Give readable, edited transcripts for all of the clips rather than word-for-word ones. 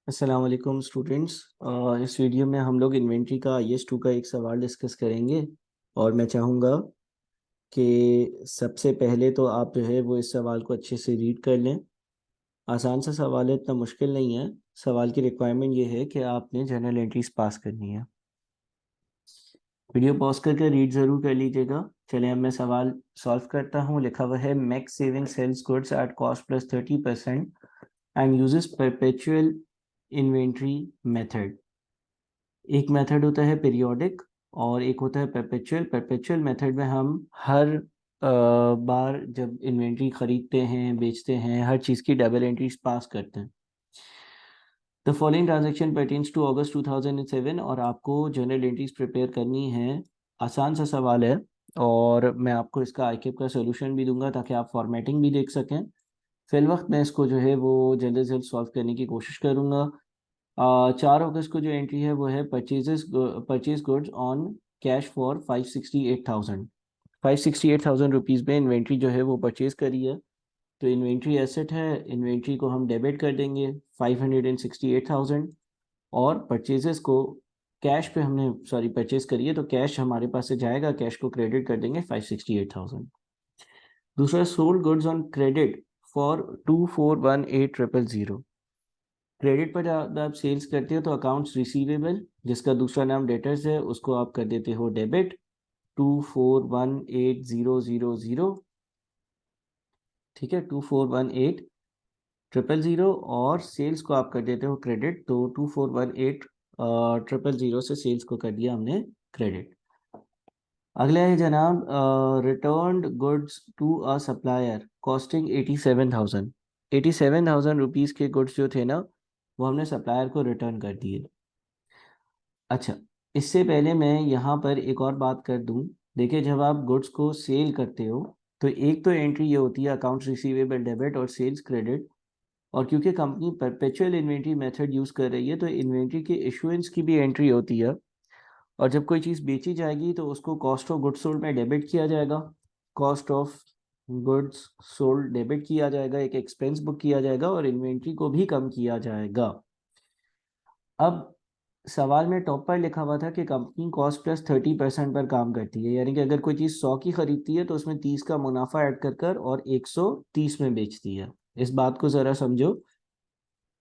अस्सलाम वालेकुम स्टूडेंट्स। इस वीडियो में हम लोग इन्वेंट्री का IS 2 का एक सवाल डिस्कस करेंगे। और मैं चाहूँगा कि सबसे पहले तो आप जो है वो इस सवाल को अच्छे से रीड कर लें। आसान सा सवाल है, इतना मुश्किल नहीं है। सवाल की रिक्वायरमेंट ये है कि आपने जर्नल एंट्रीज पास करनी है। वीडियो पॉज करके रीड ज़रूर कर लीजिएगा। चलिए अब मैं सवाल सॉल्व करता हूँ। लिखा हुआ है Max Saving sells goods at cost plus 30% and uses perpetual inventory method. एक मेथड होता है पीरियोडिक और एक होता है परपेचुअल। परपेचुअल मेथड में हम हर बार जब इन्वेंट्री खरीदते हैं बेचते हैं हर चीज़ की डबल एंट्रीज पास करते हैं। The following transaction pertains to August 2007 और आपको जर्नल एंट्रीज प्रिपेयर करनी है। आसान सा सवाल है और मैं आपको इसका आईकेप का सोल्यूशन भी दूंगा ताकि आप फॉर्मेटिंग भी देख सकें। फिल वक्त मैं इसको जो है वो जल्द से जल्द सॉल्व करने की कोशिश करूंगा। 4 अगस्त को जो एंट्री है वो है purchase goods on cash for 568,000। 568,000 rupees में इन्वेंट्री जो है वो परचेज करी है। तो इन्वेंट्री एसेट है, इन्वेंट्री को हम डेबिट कर देंगे 568,000। और परचेजेस को कैश पे हमने परचेज करी है तो कैश हमारे पास से जाएगा, कैश को क्रेडिट कर देंगे 568,000। दूसरा sold goods on credit for 2418000। Credit पर जब आप सेल्स करते हो तो अकाउंट्स रिसीवेबल जिसका दूसरा नाम डेटर्स है उसको आप कर देते हो डेबिट 2418000। ठीक है, 2418000 और सेल्स को आप कर देते हो क्रेडिट। तो 2418000 से सेल्स को कर दिया हमने क्रेडिट। अगला है जनाब returned goods to a supplier costing 87,000। 87,000 rupees के गुड्स जो थे ना वो हमने सप्लायर को रिटर्न कर दिए। अच्छा, इससे पहले मैं यहाँ पर एक और बात कर दूँ। देखिए, जब आप गुड्स को सेल करते हो तो एक तो एंट्री ये होती है अकाउंट्स रिसीवेबल डेबिट और सेल्स क्रेडिट। और क्योंकि company perpetual inventory method use कर रही है तो इन्वेंट्री के इशुएंस की भी एंट्री होती है। और जब कोई चीज़ बेची जाएगी तो उसको कॉस्ट ऑफ गुड्स सोल्ड में डेबिट किया जाएगा। Cost of goods sold debit किया जाएगा, एक एक्सपेंस बुक किया जाएगा और इन्वेंट्री को भी कम किया जाएगा। अब सवाल में टॉप पर लिखा हुआ था कि कंपनी कॉस्ट प्लस 30% पर काम करती है, यानी कि अगर कोई चीज़ 100 की खरीदती है तो उसमें 30 का मुनाफा ऐड कर कर और 130 में बेचती है। इस बात को ज़रा समझो।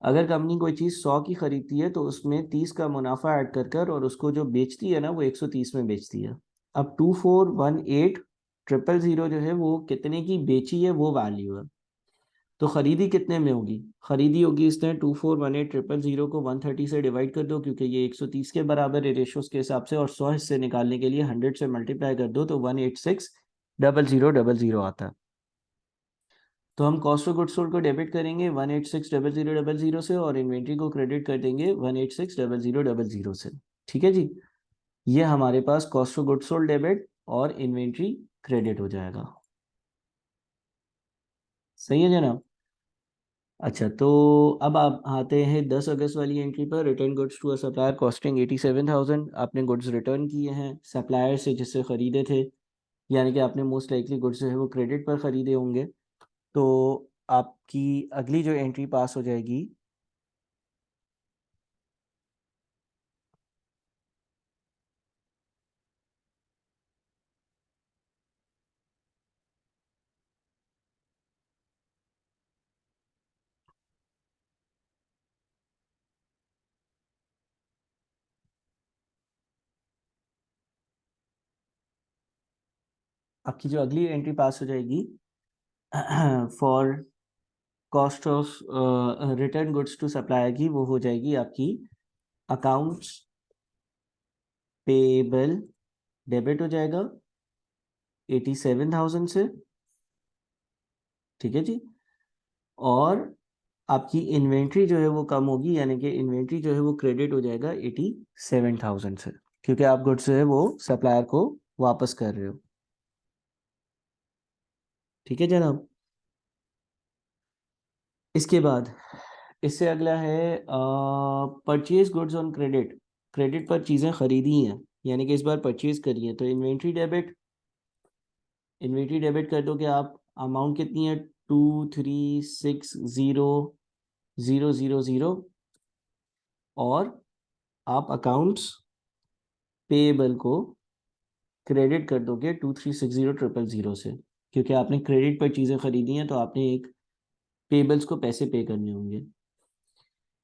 अगर कंपनी कोई चीज़ 100 की खरीदती है तो उसमें 30 का मुनाफा ऐड कर कर और उसको जो बेचती है ना वो 130 में बेचती है। अब 2418000 जो है वो कितने की बेची है वो वैल्यू है। तो खरीदी कितने में होगी? खरीदी होगी इसने 2418000 को 130 से डिवाइड कर दो क्योंकि ये 130 के बराबर है रेशोस के हिसाब से, और 100 हिस्से निकालने के लिए 100 से मल्टीप्लाई कर दो तो 1860000 आता है। तो हम कॉस्ट ऑफ गुड्स सोल्ड को डेबिट करेंगे 1860000 से और इन्वेंट्री को क्रेडिट कर देंगे 1860000 से। ठीक है जी, ये हमारे पास cost of goods sold debit और इन्वेंट्री क्रेडिट हो जाएगा। सही है जनाब। अच्छा, तो अब आप आते हैं 10 अगस्त वाली एंट्री पर। Return goods to a supplier costing 87,000। आपने गुड्स रिटर्न किए हैं सप्लायर से जिससे ख़रीदे थे, यानी कि आपने मोस्ट लाइकली गुड्स जो है वो क्रेडिट पर ख़रीदे होंगे। तो आपकी अगली जो एंट्री पास हो जाएगी आपकी जो अगली एंट्री पास हो जाएगी for cost of return goods to supplier की, वो हो जाएगी आपकी अकाउंट्स पेबल डेबिट हो जाएगा 87,000 से। ठीक है जी। और आपकी इन्वेंट्री जो है वो कम होगी, यानी कि इन्वेंट्री जो है वो क्रेडिट हो जाएगा 87,000 से, क्योंकि आप गुड्स जो है वो सप्लायर को वापस कर रहे हो। ठीक है जनाब। इसके बाद इससे अगला है purchase goods on credit. Credit पर चीज़ें खरीदी हैं, यानी कि इस बार परचेज करी है तो इन्वेंट्री डेबिट कर दोगे आप। अमाउंट कितनी है? 2360000। और आप अकाउंट्स पेएबल को क्रेडिट कर दोगे 2360000 से, क्योंकि आपने क्रेडिट पर चीज़ें खरीदी हैं तो आपने एक पेबल्स को पैसे पे करने होंगे।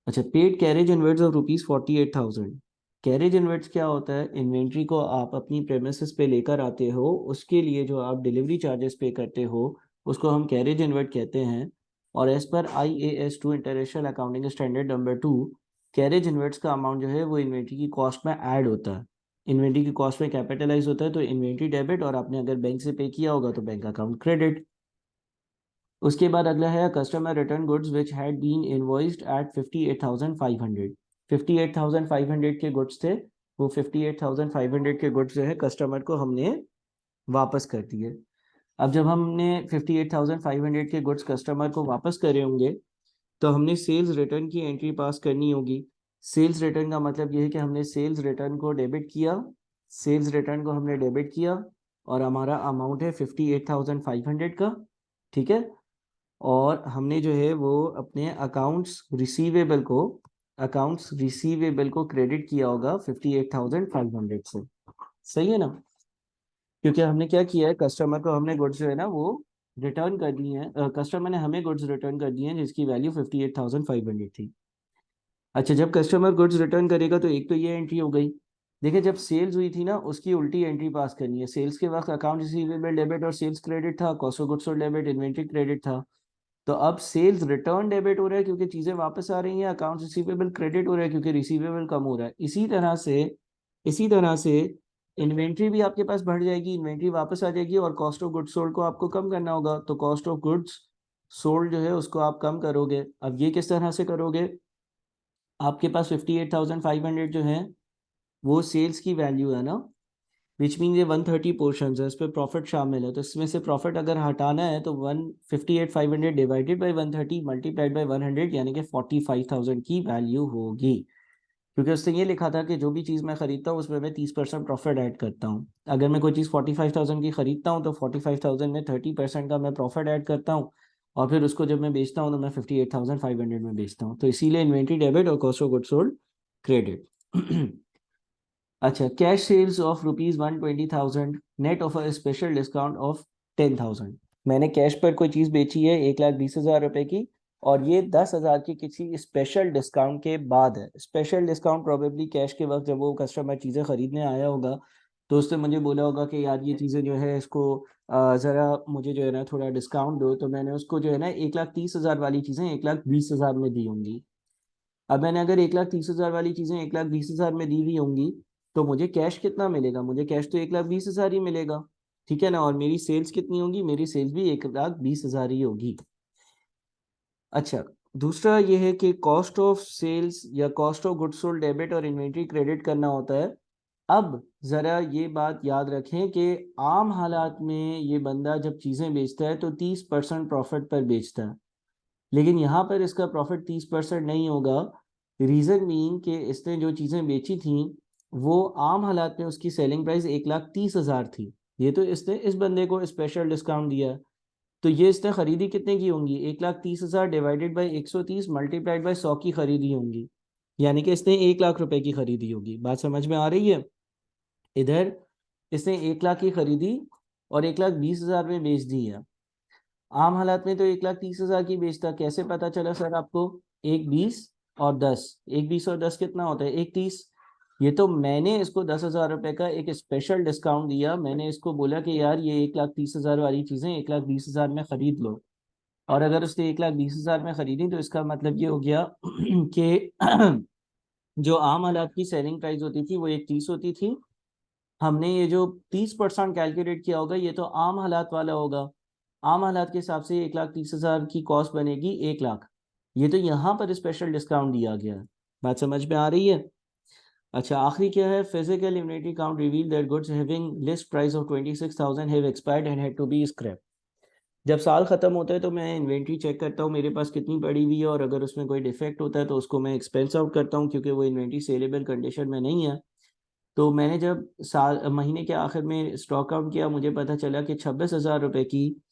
अच्छा, paid carriage inverts of ₹48,000। Carriage inverts क्या होता है? इन्वेंट्री को आप अपनी प्रेमिसेस पे लेकर आते हो, उसके लिए जो आप डिलीवरी चार्जेस पे करते हो उसको हम कैरेज इनवर्ट कहते हैं। और as per IAS 2 international accounting standard number 2, carriage inwards का अमाउंट जो है वो इन्वेंट्री की कॉस्ट में ऐड होता है। इन्वेंट्री की कॉस्ट में कैपिटलाइज होता है तो इन्वेंट्री डेबिट, और आपने अगर बैंक से पे किया होगा तो बैंक अकाउंट क्रेडिट। उसके बाद अगला है customer return goods which had been invoiced at 58,500। 58,500 के गुड्स थे, वो 58,500 के गुड्स जो है कस्टमर को हमने वापस कर दिए। अब जब हमने 58,500 के गुड्स कस्टमर को वापस करे होंगे तो हमने सेल्स रिटर्न की एंट्री पास करनी होगी। सेल्स रिटर्न का मतलब ये है कि हमने सेल्स रिटर्न को डेबिट किया, सेल्स रिटर्न को हमने डेबिट किया और हमारा अमाउंट है 58,500 का, ठीक है। और हमने जो है वो अपने अकाउंट्स रिसीवेबल को क्रेडिट किया होगा 58,500 से। सही है ना? क्योंकि हमने क्या किया है, कस्टमर को हमने गुड्स जो है ना वो रिटर्न कर दी है, कस्टमर ने हमें गुड्स रिटर्न कर दी हैं जिसकी वैल्यू 58,500 थी। अच्छा, जब कस्टमर गुड्स रिटर्न करेगा तो एक तो ये एंट्री हो गई। देखिए, जब सेल्स हुई थी ना उसकी उल्टी एंट्री पास करनी है। सेल्स के वक्त अकाउंट रिसीवेबल डेबिट और सेल्स क्रेडिट था, cost of goods sold debit, inventory credit था। तो अब सेल्स रिटर्न डेबिट हो रहा है क्योंकि चीजें वापस आ रही हैं, अकाउंट रिसीवेबल क्रेडिट हो रहा है क्योंकि रिसीवेबल कम हो रहा है। इसी तरह से इन्वेंट्री भी आपके पास बढ़ जाएगी, इन्वेंट्री वापस आ जाएगी और कॉस्ट ऑफ गुड्स सोल्ड को आपको कम करना होगा। तो कॉस्ट ऑफ गुड्स सोल्ड जो है उसको आप कम करोगे। अब ये किस तरह से करोगे? आपके पास 58,500 जो है वो सेल्स की वैल्यू है ना, विच मीन ये 130 पोर्शन है, इस पर प्रॉफिट शामिल है। तो इसमें से प्रॉफिट अगर हटाना है तो 158,500 डिवाइडेड बाई 130 मल्टीप्लाइड बाई 100 यानी कि 45,000 की वैल्यू होगी। क्योंकि उसने ये लिखा था कि जो भी चीज़ मैं खरीदता हूँ उसमें मैं 30% प्रॉफिट ऐड करता हूँ। अगर मैं कोई चीज़ 45,000 की खरीदता हूँ तो 45,000 में 30% का मैं प्रॉफिट ऐड करता हूँ और फिर उसको जब मैं बेचता हूँ तो मैं 58,500 में बेचता हूँ। तो इसीलिए इन्वेंट्री डेबिट और cost of goods sold credit. अच्छा, cash sales of ₹120,000 net of a special discount of 10,000। मैंने कैश पर कोई चीज़ बेची है 1,20,000 रुपए की और ये 10,000 की किसी स्पेशल डिस्काउंट के बाद है। स्पेशल डिस्काउंट प्रोबेबली कैश के वक्त जब वो कस्टमर चीज़ें खरीदने आया होगा तो उसने मुझे बोला होगा कि यार ये चीज़ें जो है इसको ज़रा मुझे जो है ना थोड़ा डिस्काउंट दो, तो मैंने उसको जो है ना 1,30,000 वाली चीज़ें 1,20,000 में दी होंगी। अब मैंने अगर 1,30,000 वाली चीज़ें 1,20,000 में दी हुई होंगी तो मुझे कैश कितना मिलेगा? मुझे कैश तो 1,20,000 ही मिलेगा, ठीक है ना। और मेरी सेल्स कितनी होगी? मेरी सेल्स भी 1,20,000 ही होगी। अच्छा, दूसरा ये है कि कॉस्ट ऑफ सेल्स या cost of goods sold debit और इन्वेंट्री क्रेडिट करना होता है। अब ज़रा ये बात याद रखें कि आम हालात में ये बंदा जब चीज़ें बेचता है तो 30% प्रॉफिट पर बेचता है, लेकिन यहाँ पर इसका प्रॉफिट 30% नहीं होगा। रीज़न मीन कि इसने जो चीज़ें बेची थी वो आम हालात में उसकी सेलिंग प्राइस 1,30,000 थी। ये तो इसने इस बंदे को स्पेशल डिस्काउंट दिया, तो ये इसने खरीदी कितने की होंगी? 1,30,000 डिवाइडेड बाई 130 मल्टीप्लाइड बाई 100 की खरीदी होंगी, यानी कि इसने 1,00,000 रुपए की खरीदी होगी। बात समझ में आ रही है? इधर इसने 1,00,000 की खरीदी और 1,20,000 में बेच दी है। आम हालात में तो 1,30,000 की बेचता। कैसे पता चला सर आपको? 1,20 और 10, 1,20 और 10 कितना होता है? 1,30। ये तो मैंने इसको 10,000 रुपए का एक स्पेशल डिस्काउंट दिया। मैंने इसको बोला कि यार ये 1,30,000 वाली चीजें 1,20,000 में खरीद लो, और अगर उसने 1,20,000 में खरीदी तो इसका मतलब ये हो गया कि जो आम हालात की सेलिंग प्राइस होती थी वो 1,30 होती थी। हमने ये जो 30% कैलकुलेट किया होगा ये तो आम हालात वाला होगा। आम हालात के हिसाब से 1,30,000 की कॉस्ट बनेगी 1,00,000। ये तो यहाँ पर स्पेशल डिस्काउंट दिया गया है। बात समझ में आ रही है? अच्छा, आखिरी क्या है? Physical inventory count reveal that goods having list price of 26,000 have expired and had to be scrap. जब साल ख़त्म होता है तो मैं इन्वेंट्री चेक करता हूँ मेरे पास कितनी पड़ी हुई है, और अगर उसमें कोई डिफेक्ट होता है तो उसको मैं एक्सपेंस आउट करता हूँ क्योंकि वो इन्वेंट्री सेलेबल कंडीशन में नहीं है। तो मैंने जब साल महीने के आखिर में स्टॉक आउट किया मुझे पता चला कि 26,000 रुपये की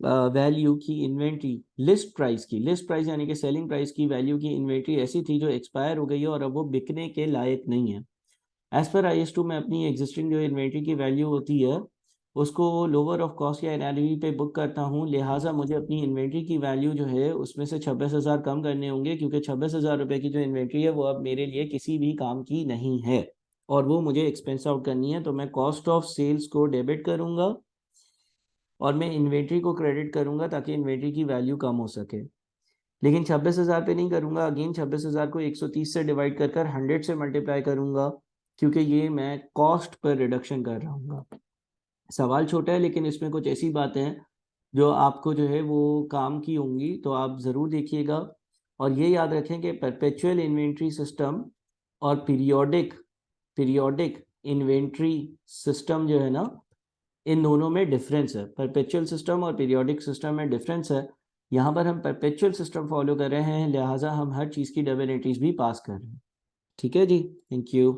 वैल्यू की इन्वेंट्री, लिस्ट प्राइस यानी कि सेलिंग प्राइस की वैल्यू की इन्वेंट्री ऐसी थी जो एक्सपायर हो गई है और अब वो बिकने के लायक नहीं है। एज पर IS2 में अपनी एग्जिस्टिंग जो इन्वेंट्री की वैल्यू होती है उसको लोअर ऑफ कॉस्ट या एनआरवी पे बुक करता हूँ, लिहाजा मुझे अपनी इन्वेंट्री की वैल्यू जो है उसमें से 26,000 कम करने होंगे, क्योंकि 26,000 रुपये की जो इन्वेंट्री है वो अब मेरे लिए किसी भी काम की नहीं है और वो मुझे एक्सपेंस आउट करनी है। तो मैं कॉस्ट ऑफ सेल्स को डेबिट करूंगा और मैं इन्वेंट्री को क्रेडिट करूंगा ताकि इन्वेंट्री की वैल्यू कम हो सके। लेकिन 26,000 पे नहीं करूंगा, अगेन 26,000 को 130 से डिवाइड कर 100 से मल्टीप्लाई करूंगा, क्योंकि ये मैं कॉस्ट पर रिडक्शन कर रहा हूँ। सवाल छोटा है लेकिन इसमें कुछ ऐसी बातें हैं जो आपको जो है वो काम की होंगी, तो आप ज़रूर देखिएगा। और ये याद रखें कि परपेचुअल इन्वेंट्री सिस्टम और पीरियोडिक इन्वेंट्री सिस्टम जो है ना, इन दोनों में डिफरेंस है। परपेचुअल सिस्टम और पीरियोडिक सिस्टम में डिफरेंस है। यहाँ पर हम परपेचुअल सिस्टम फॉलो कर रहे हैं, लिहाजा हम हर चीज़ की डबल एंट्रीज भी पास कर रहे हैं। ठीक है जी, थैंक यू।